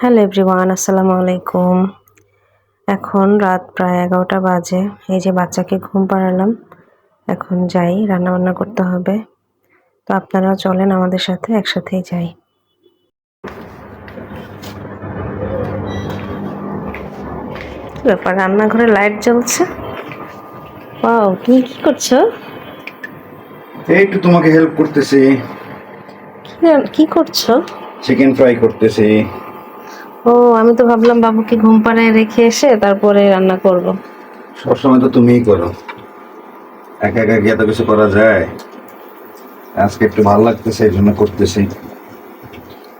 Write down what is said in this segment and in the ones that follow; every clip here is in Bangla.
হ্যালো এভরিওয়ান, আসসালামু আলাইকুম। এখন রাত প্রায় 11টা বাজে। এই যে বাচ্চাকে ঘুম পাড়ালাম। এখন যাই, রান্নাবান্না করতে হবে। তো আপনারাও চলেন আমাদের সাথে, একসাথেই যাই। কি ব্যাপার, রান্নাঘরে লাইট জ্বলছে? ওয়াও, তুমি কি করছো? এই একটু তোমাকে হেল্প করতেছি। কি করছো? চিকেন ফ্রাই করতেছি। ও, আমি তো ভাবলাম বাবুকে ঘুম পাড়ায় রেখে এসে তারপরে রান্না করব। সবসময় তো তুমিই করো, একা একা কি এত কিছু করা যায়? আজকে একটু ভালো লাগতেছে, এই জন্য করতেছি।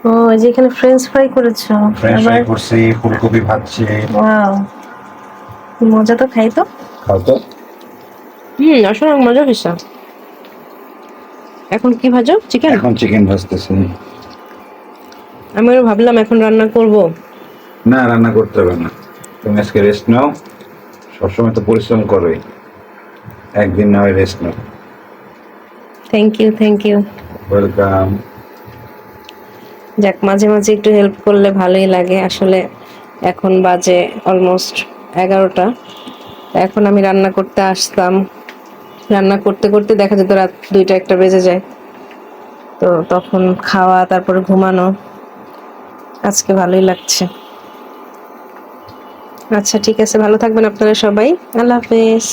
ও, এই যে এখানে ফ্রেঞ্চ ফ্রাই করেছো? ফ্রেঞ্চ ফ্রাই করছি, ফুলকপি ভাজছি। ওয়াও, মজা তো, খাই তো। খাও তো। আসলে মজা হয়েছে। এখন কি ভাজো? চিকেন? এখন চিকেন ভাজতেছি। আমিও ভাবলাম এখন রান্না করব। না, রান্না করতে হবে না, তুমি আজকে রেস্ট নাও। সবসময় তো পরিশ্রম করোই, একদিন না হয় রেস্ট নাও। Thank you, thank you. Welcome. যাক, মাঝে মাঝে একটু হেল্প করলে ভালোই লাগে আসলে। এখন বাজে অলমোস্ট 11টা। এখন আমি রান্না করতে আসতাম, রান্না করতে করতে দেখা যেত রাত 2টা 1টা বেজে যায়। তো তখন খাওয়া, তারপরে ঘুমানো। আজকে ভালোই লাগছে। আচ্ছা, ঠিক আছে, ভালো থাকবেন আপনারা সবাই। আল্লাহ হাফেজ।